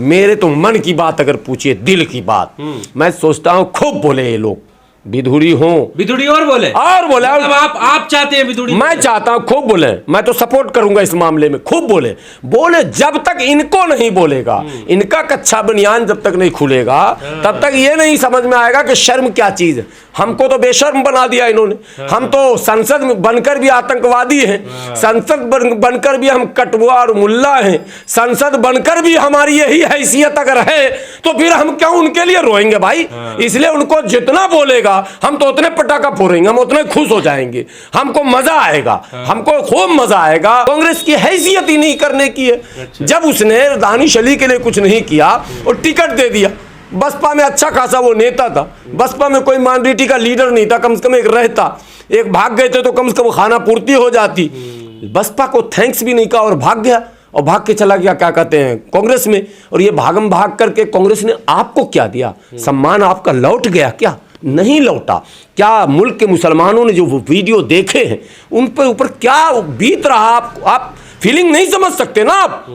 मेरे तो मन की बात अगर पूछिए, दिल की बात, मैं सोचता हूँ खूब बोले ये लोग, बिधुड़ी हो, बिधुड़ी और बोले। मतलब आप चाहते हैं बिधुड़ी? मैं चाहता हूं खूब बोले, मैं तो सपोर्ट करूंगा इस मामले में, खूब बोले। जब तक इनको नहीं बोलेगा, इनका कच्चा बनियान जब तक नहीं खुलेगा, तब तक ये नहीं समझ में आएगा कि शर्म क्या चीज है। हमको तो बेशर्म बना दिया इन्होंने। हम तो संसद बनकर भी आतंकवादी हैं, संसद बनकर भी हम कटुआ और मुल्ला हैं, संसद बनकर भी हमारी यही हैसियत अगर है तो फिर हम क्यों उनके लिए रोएंगे भाई। इसलिए उनको जितना बोलेगा हम तो उतने पटाखा फोड़ेंगे, हम उतने खुश हो जाएंगे, हमको मजा आएगा, हमको खूब मजा आएगा। कांग्रेस की हैसियत ही नहीं करने की है। जब उसने दानिश अली के लिए कुछ नहीं किया और टिकट दे दिया, बसपा में अच्छा खासा वो नेता था, बसपा में कोई माइनॉरिटी का लीडर नहीं था, कम से कम एक रहता, एक भाग गए थे तो कम से कम खाना पूर्ति हो जाती। बसपा को थैंक्स भी नहीं कहा और भाग गया, और भाग के चला गया क्या कहते हैं कांग्रेस में। और ये भागम भाग करके कांग्रेस ने आपको क्या दिया? सम्मान आपका लौट गया क्या? नहीं लौटा। क्या मुल्क के मुसलमानों ने जो वो वीडियो देखे हैं उन पर ऊपर क्या बीत रहा, आप फीलिंग नहीं समझ सकते ना आप।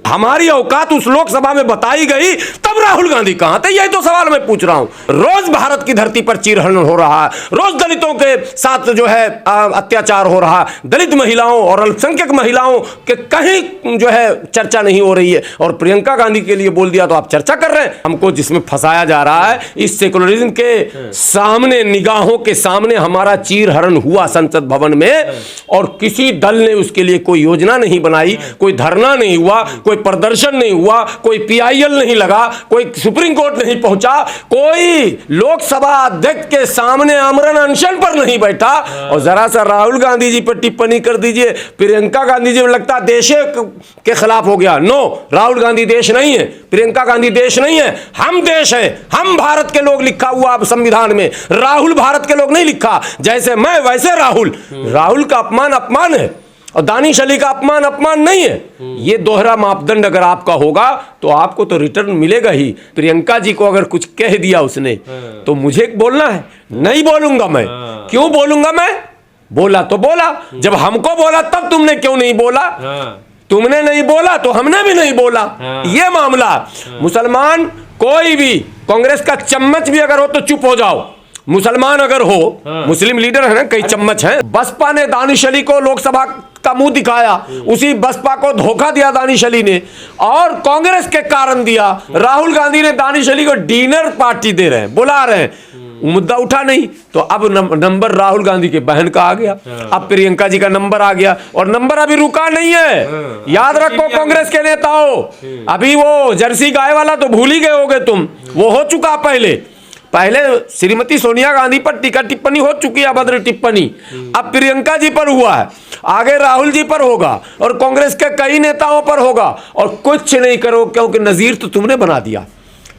हमारी औकात उस लोकसभा में बताई गई, तब राहुल गांधी कहां थे? यही तो सवाल मैं पूछ रहा हूं। रोज भारत की धरती पर चीरहरण हो रहा है, रोज दलितों के साथ जो है अत्याचार हो रहा है, दलित महिलाओं और अल्पसंख्यक महिलाओं के कहीं जो है चर्चा नहीं हो रही है। और प्रियंका गांधी के लिए बोल दिया तो आप चर्चा कर रहे हैं। हमको जिसमें फंसाया जा रहा है, इस सेकुलरिज्म के सामने, निगाहों के सामने हमारा चीरहरण हुआ संसद भवन में, और किसी दल ने उसके लिए कोई योजना नहीं बनाई, कोई धरना नहीं हुआ, कोई प्रदर्शन नहीं हुआ, कोई पीआईएल नहीं लगा, कोई सुप्रीम कोर्ट नहीं पहुंचा, कोई लोकसभा अध्यक्ष के सामने आमरण अनशन पर नहीं बैठा। और जरा सा राहुल गांधी जी पर टिप्पणी कर दीजिए, प्रियंका गांधी जी लगता है देश के खिलाफ हो गया। नो, राहुल गांधी देश नहीं है, प्रियंका गांधी देश नहीं है, हम देश है, हम भारत के लोग लिखा हुआ संविधान में, राहुल भारत के लोग नहीं लिखा। जैसे मैं वैसे राहुल। राहुल का अपमान अपमान है और दानिश अली का अपमान अपमान नहीं है। ये दोहरा मापदंड अगर आपका होगा तो आपको तो रिटर्न मिलेगा ही। प्रियंका जी को अगर कुछ कह दिया उसने तो मुझे बोलना है? नहीं बोलूंगा मैं। क्यों बोलूंगा मैं? बोला तो बोला, जब हमको बोला तब तुमने क्यों नहीं बोला? तुमने नहीं बोला तो हमने भी नहीं बोला। ये मामला। मुसलमान कोई भी, कांग्रेस का चम्मच भी अगर हो तो चुप हो जाओ। मुसलमान अगर हो, मुस्लिम लीडर है ना, कई चम्मच हैं। बसपा ने दानिश अली को लोकसभा का मुंह दिखाया, उसी बसपा को धोखा दिया दानिश अली ने, और कांग्रेस के कारण दिया। राहुल गांधी ने दानिश अली को डिनर पार्टी दे रहे हैं, बुला रहे हैं, मुद्दा उठा नहीं। तो अब नंबर राहुल गांधी के बहन का आ गया, अब प्रियंका जी का नंबर आ गया, और नंबर अभी रुका नहीं है। याद रखो कांग्रेस के नेताओं, अभी वो जर्सी गाय वाला तो भूल ही गए होगे तुम, वो हो चुका पहले श्रीमती सोनिया गांधी पर टीका टिप्पणी हो चुकी है, अभद्र टिप्पणी। अब प्रियंका जी पर हुआ है, आगे राहुल जी पर होगा, और कांग्रेस के कई नेताओं पर होगा। और कुछ नहीं करो क्योंकि नजीर तो तुमने बना दिया।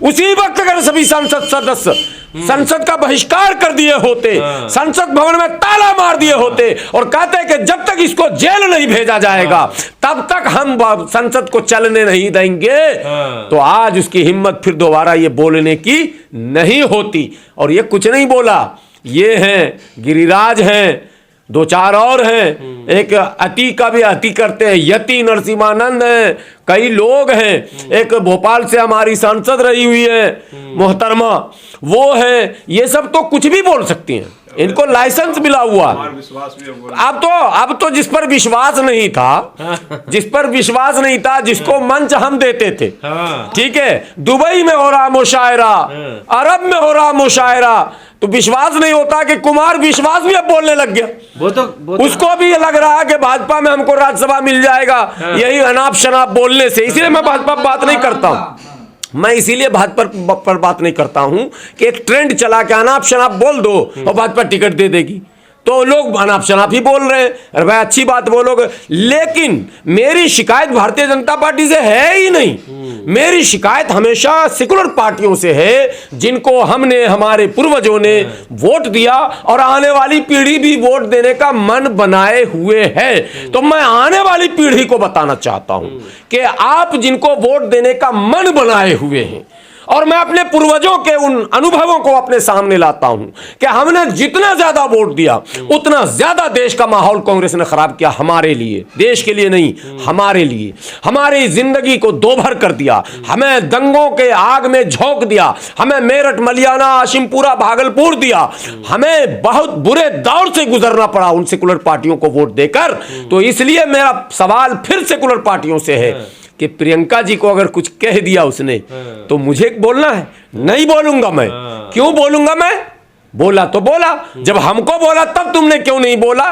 उसी वक्त अगर सभी संसद सदस्य संसद का बहिष्कार कर दिए होते, संसद भवन में ताला मार दिए होते और कहते कि जब तक इसको जेल नहीं भेजा जाएगा तब तक हम संसद को चलने नहीं देंगे, तो आज उसकी हिम्मत फिर दोबारा ये बोलने की नहीं होती। और ये कुछ नहीं बोला, ये हैं गिरिराज हैं, दो चार और हैं, एक अति का भी अति करते हैं, यति नरसिम्हानंद हैं, कई लोग हैं, एक भोपाल से हमारी सांसद रही हुई है मोहतरमा, वो है। ये सब तो कुछ भी बोल सकती हैं, इनको लाइसेंस मिला हुआ। अब तो जिस पर विश्वास नहीं था, जिसको मंच हम देते थे, ठीक है, दुबई में हो रहा मुशायरा, अरब में हो रहा मुशायरा, तो विश्वास नहीं होता कि कुमार विश्वास भी अब बोलने लग गया। वो तो उसको भी ये लग रहा है कि भाजपा में हमको राज्यसभा मिल जाएगा यही अनाप शनाप बोलने से। इसलिए मैं भाजपा पर बात नहीं करता हूं। मैं इसीलिए भाजपा पर बात नहीं करता हूं कि एक ट्रेंड चला के अनाप शनाप बोल दो और भाजपा टिकट दे देगी, तो लोग अनाप शनाप ही बोल रहे हैं। अरे भाई अच्छी बात बोलोगे, लेकिन मेरी शिकायत भारतीय जनता पार्टी से है ही नहीं। मेरी शिकायत हमेशा सेकुलर पार्टियों से है, जिनको हमने, हमारे पूर्वजों ने वोट दिया और आने वाली पीढ़ी भी वोट देने का मन बनाए हुए है। तो मैं आने वाली पीढ़ी को बताना चाहता हूं कि आप जिनको वोट देने का मन बनाए हुए हैं और मैं अपने पूर्वजों के उन अनुभवों को अपने सामने लाता हूं कि हमने जितना ज्यादा वोट दिया उतना ज्यादा देश का माहौल कांग्रेस ने खराब किया। हमारे लिए, देश के लिए नहीं, हमारे लिए, हमारी जिंदगी को दोभर कर दिया, हमें दंगों के आग में झोंक दिया, हमें मेरठ, मलियाना, आशिमपुरा, भागलपुर दिया, हमें बहुत बुरे दौर से गुजरना पड़ा उन सेकुलर पार्टियों को वोट देकर। तो इसलिए मेरा सवाल फिर सेकुलर पार्टियों से है कि प्रियंका जी को अगर कुछ कह दिया उसने तो मुझे बोलना है? नहीं बोलूंगा मैं। क्यों बोलूंगा मैं? बोला तो बोला, जब हमको बोला तब तुमने क्यों नहीं बोला?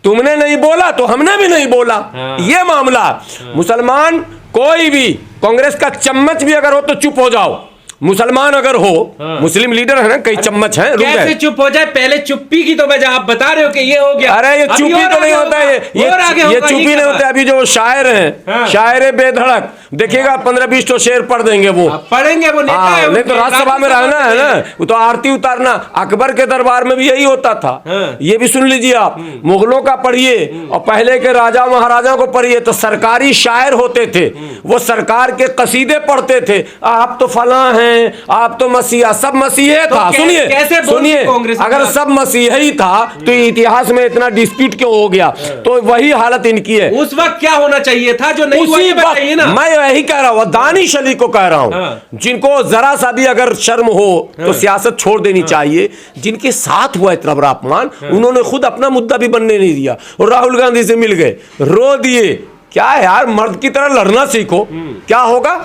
तुमने नहीं बोला तो हमने भी नहीं बोला। ये मामला, मुसलमान कोई भी कांग्रेस का चम्मच भी अगर हो तो चुप हो जाओ। मुसलमान अगर हो, मुस्लिम लीडर है ना, कई चम्मच हैं, रुक कैसे चुप हो जाए? पहले चुप्पी की तो वजह आप बता रहे हो कि ये हो गया। अरे ये चुप्पी तो नहीं होता है, ये चुप्पी नहीं होता है। अभी जो शायर हैं, शायर बेधड़क, देखिएगा 15-20 तो शेर पढ़ देंगे वो, पढ़ेंगे वो, नेता है, नहीं तो राज्यसभा में रहना है ना, वो तो आरती उतारना। अकबर के दरबार में भी यही होता था। ये भी सुन लीजिए आप, मुगलों का पढ़िए और पहले के राजा महाराजाओं को पढ़िए तो सरकारी शायर होते थे, वो सरकार के कसीदे पढ़ते थे। आप तो फला हैं, आप तो मसीहा, सब मसीहे था। सुनिए सुनिए, अगर सब मसीहा ही था तो इतिहास में इतना डिस्प्यूट क्यों हो गया? तो वही हालत इनकी है। उस वक्त क्या होना चाहिए था जो नहीं हुआ? उसी बताइए ना। मैं यही कह रहा हूं, दानिश अली को कह रहा हूं, जिनको जरा सा भी अगर शर्म हो तो सियासत छोड़ देनी चाहिए। जिनके साथ हुआ इतना बड़ा अपमान, उन्होंने खुद अपना मुद्दा भी बनने नहीं दिया और राहुल गांधी से मिल गए, रो दिए। क्या यार, मर्द की तरह लड़ना सीखो। क्या होगा?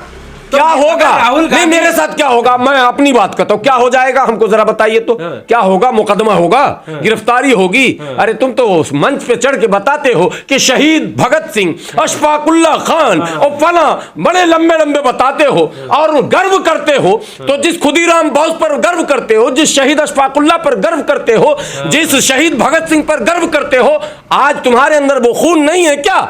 क्या होगा? नहीं, मेरे साथ क्या होगा? मैं अपनी बात करता हूं, क्या हो जाएगा हमको जरा बताइए तो। क्या होगा? मुकदमा होगा, गिरफ्तारी होगी। अरे तुम तो उस मंच पे चढ़ के बताते हो कि शहीद भगत सिंह, अशफाकुल्ला खान और फला, बड़े लंबे लंबे बताते हो और गर्व करते हो। तो जिस खुदीराम बोस पर गर्व करते हो, जिस शहीद अशफाकुल्ला पर गर्व करते हो, जिस शहीद भगत सिंह पर गर्व करते हो, आज तुम्हारे अंदर वो खून नहीं है क्या?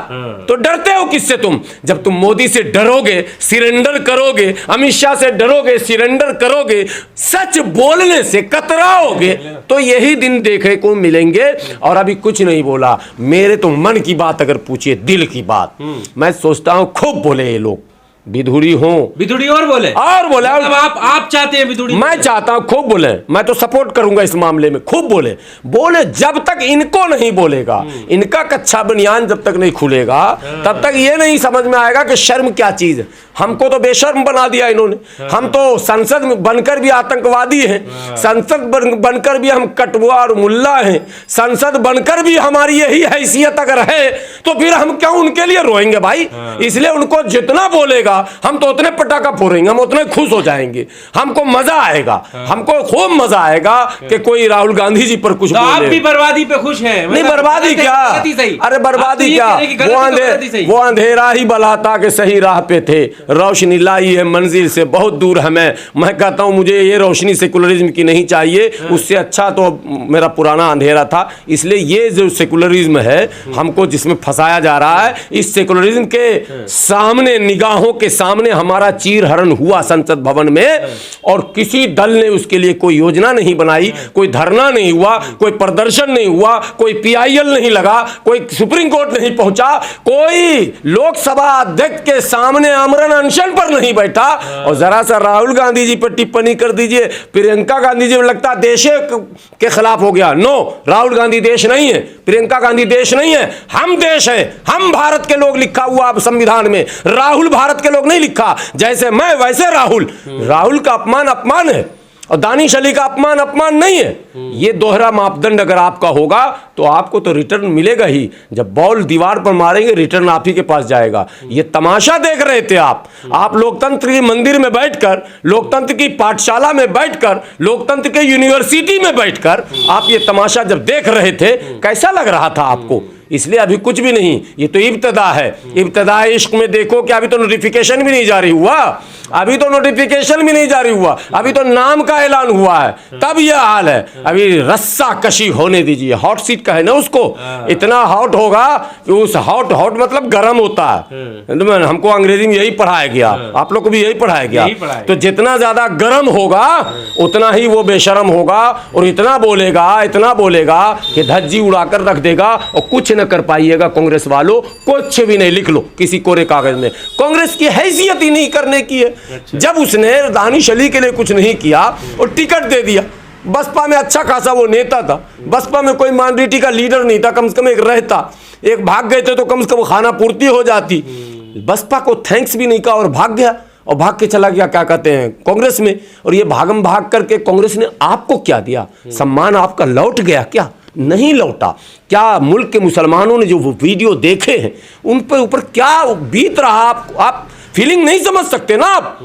तो डरते हो किससे तुम? जब तुम मोदी से डरोगे, सिरेंडर करोगे, अमित शाह से डरोगे, सिरेंडर करोगे, सच बोलने से कतराओगे, तो यही दिन देखे को मिलेंगे। और अभी कुछ नहीं बोला, मेरे तो मन की बात अगर पूछिए, दिल की बात, मैं सोचता हूं खूब बोले ये लोग, बिधुड़ी हो, बिधुड़ी और बोले मतलब आप चाहते हैं बिधुड़ी? मैं चाहता हूं खूब बोले, मैं तो सपोर्ट करूंगा इस मामले में, खूब बोले। बोले जब तक इनको नहीं बोलेगा, इनका कच्चा बनियान जब तक नहीं खुलेगा, तब तक ये नहीं समझ में आएगा कि शर्म क्या चीज है। हमको तो बेशर्म बना दिया इन्होंने। हम तो संसद में बनकर भी आतंकवादी हैं, संसद बनकर भी हम कटुआ और मुल्ला हैं, संसद बनकर भी हमारी यही हैसियत अगर है तो फिर हम क्यों उनके लिए रोएंगे भाई? इसलिए उनको जितना बोलेगा हम तो उतने पटाखा फोड़ेंगे, हम उतने खुश हो जाएंगे, हमको मजा आएगा, हमको खूब मजा आएगा कि कोई राहुल गांधी जी पर कुछ बोले। आप भी बर्बादी पे खुश हैं? नहीं, बर्बादी क्या? अरे बर्बादी क्या? वो अंधेरा ही भला था कि सही राह पे थे, रोशनी लाई है मंजिल से बहुत दूर है। मैं कहता हूं मुझे ये रोशनी सेकुलरिज्म की नहीं चाहिए, उससे अच्छा तो मेरा पुराना अंधेरा था। इसलिए ये जो सेकुलरिज्म है हमको जिसमें फंसाया जा रहा है, इस सेकुलरिज्म के सामने, निगाहों के सामने हमारा चीर हरण हुआ संसद भवन में, और किसी दल ने उसके लिए कोई योजना नहीं बनाई, कोई धरना नहीं हुआ, कोई प्रदर्शन नहीं हुआ, कोई PIL नहीं लगा, कोई सुप्रीम कोर्ट नहीं पहुंचा, कोई लोकसभा अध्यक्ष के सामने आमरण अनशन पर नहीं बैठा। और जरा सा राहुल गांधी जी पर टिप्पणी कर दीजिए, प्रियंका गांधी जी लगता है देश के खिलाफ हो गया। नो, राहुल गांधी देश नहीं है, प्रियंका गांधी देश नहीं है, हम देश हैं, हम भारत के लोग लिखा हुआ संविधान में, राहुल भारत के लोग नहीं लिखा। जैसे मैं वैसे राहुल। राहुल का अपमान अपमान है और दानिश अली का अपमान अपमान नहीं है। ये दोहरा मापदंड अगर आपका होगा तो आपको तो रिटर्न मिलेगा ही। जब बॉल दीवार पर मारेंगे रिटर्न आप ही के पास जाएगा। ये तमाशा देख रहे थे आप लोकतंत्र की मंदिर में बैठकर, लोकतंत्र की पाठशाला में बैठकर, लोकतंत्र के यूनिवर्सिटी में बैठकर आप ये तमाशा जब देख रहे थे, कैसा लग रहा था आपको? इसलिए अभी कुछ भी नहीं, ये तो इब्तदा है। इब्तदा इश्क में देखो कि अभी तो नोटिफिकेशन भी नहीं जारी हुआ, अभी तो नोटिफिकेशन भी नहीं जारी हुआ, अभी तो नाम का ऐलान हुआ है, तब यह हाल है। अभी रस्सा कशी होने दीजिए, हॉट सीट कहे ना उसको, इतना हॉट होगा कि उस हॉट मतलब गर्म होता है। हमको अंग्रेजी में यही पढ़ाया गया, आप लोग को भी यही पढ़ाया गया। तो जितना ज्यादा गर्म होगा उतना ही वो बेशरम होगा और इतना बोलेगा कि धज्जी उड़ाकर रख देगा और कुछ न कर पाइएगा। कांग्रेस वालों कुछ भी नहीं, लिख लो किसी कोरे कागज में, कांग्रेस की हैसियत ही नहीं करने की है। जब उसने दानिश अली के लिए कुछ नहीं किया और टिकट दे दिया, बसपा में अच्छा खासा वो नेता था, बसपा में कोई माइनॉरिटी का लीडर नहीं था, कम से कम एक रहता, एक भाग गए थे तो कम से कम खाना पूर्ति हो जाती। बसपा को थैंक्स भी नहीं कहा और भाग गया, और भाग के चला गया क्या कहते हैं कांग्रेस में। और ये भागम भाग करके कांग्रेस ने आपको क्या दिया? सम्मान आपका लौट गया क्या? नहीं लौटा। क्या मुल्क के मुसलमानों ने जो वो वीडियो देखे हैं उन पर ऊपर क्या बीत रहा, आप फीलिंग नहीं समझ सकते ना आप।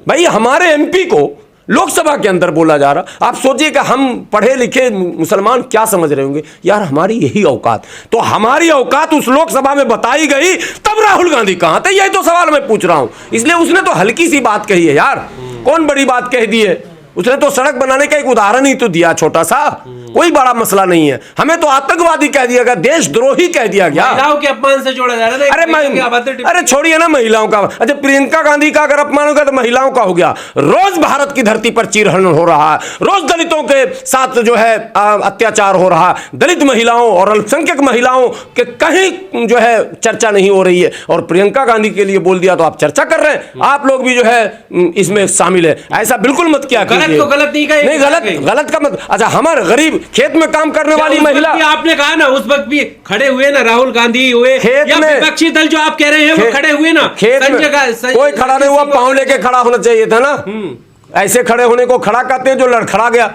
भाई हमारे एमपी को लोकसभा के अंदर बोला जा रहा, आप सोचिए कि हम पढ़े लिखे मुसलमान क्या समझ रहे होंगे, यार हमारी यही औकात, तो हमारी औकात उस लोकसभा में बताई गई, तब राहुल गांधी कहां थे? यही तो सवाल मैं पूछ रहा हूं। इसलिए उसने तो हल्की सी बात कही है यार, कौन बड़ी बात कह दी है? उसने तो सड़क बनाने का एक उदाहरण ही तो दिया, छोटा सा, कोई बड़ा मसला नहीं है। हमें तो आतंकवादी कह दिया गया, देशद्रोही कह दिया गया। महिलाओं के अपमान से जोड़ा जा रहा है। अरे छोड़िए ना महिलाओं का। अच्छा, प्रियंका गांधी का अगर अपमान होगा तो महिलाओं का हो गया। रोज भारत की धरती पर चीरहरण हो रहा है, रोज दलितों के साथ जो है अत्याचार हो रहा है, दलित महिलाओं और अल्पसंख्यक महिलाओं के कहीं जो है चर्चा नहीं हो रही है, और प्रियंका गांधी के लिए बोल दिया तो आप चर्चा कर रहे हैं। आप लोग भी जो है इसमें शामिल है, ऐसा बिल्कुल मत किया। गलत तो गलत नहीं कहे, नहीं गलत का मत। अच्छा, हमारे गरीब खेत में काम करने वाली महिला, आपने कहा ना उस वक्त भी खड़े हुए ना, राहुल गांधी हुए खेत या में, विपक्षी दल जो आप कह रहे हैं वो खड़े हुए ना खेत में, कोई खड़ा नहीं हुआ, पांव लेके खड़ा होना चाहिए था ना। ऐसे खड़े होने को खड़ा कहते हैं जो लड़खड़ा गया।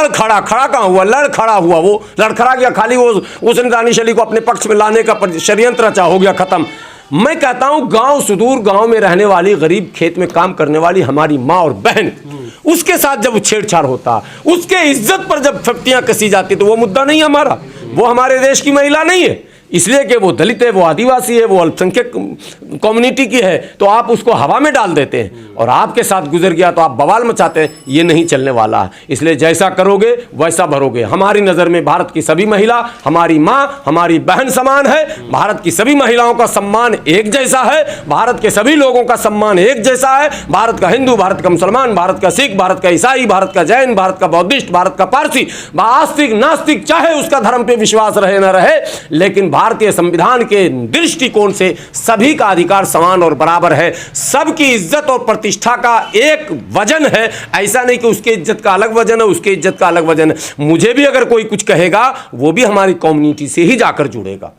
खड़ा कहां हुआ? लड़खड़ा हुआ, वो लड़खड़ा गया, खाली वो उसने दानिश अली को अपने पक्ष में लाने का षड्यंत्र रचा, हो गया खत्म। मैं कहता हूं गांव, सुदूर गांव में रहने वाली गरीब खेत में काम करने वाली हमारी माँ और बहन, उसके साथ जब छेड़छाड़ होता, उसके इज्जत पर जब फप्तियां कसी जाती, तो वो मुद्दा नहीं हमारा, वो हमारे देश की महिला नहीं है। इसलिए कि वो दलित है, वो आदिवासी है, वो अल्पसंख्यक कम्युनिटी की है, तो आप उसको हवा में डाल देते हैं और आपके साथ गुजर गया तो आप बवाल मचाते हैं। ये नहीं चलने वाला है। इसलिए जैसा करोगे वैसा भरोगे। हमारी नज़र में भारत की सभी महिला हमारी माँ, हमारी बहन समान है। भारत की सभी महिलाओं का सम्मान एक जैसा है, भारत के सभी लोगों का सम्मान एक जैसा है। भारत का हिंदू, भारत का मुसलमान, भारत का सिख, भारत का ईसाई, भारत का जैन, भारत का बौद्धिस्ट, भारत का पारसी, आस्तिक नास्तिक, चाहे उसका धर्म पे विश्वास रहे न रहे, लेकिन भारतीय संविधान के दृष्टिकोण से सभी का अधिकार समान और बराबर है। सबकी इज्जत और प्रतिष्ठा का एक वजन है। ऐसा नहीं कि उसकी इज्जत का अलग वजन है, उसकी इज्जत का अलग वजन है। मुझे भी अगर कोई कुछ कहेगा वो भी हमारी कम्युनिटी से ही जाकर जुड़ेगा।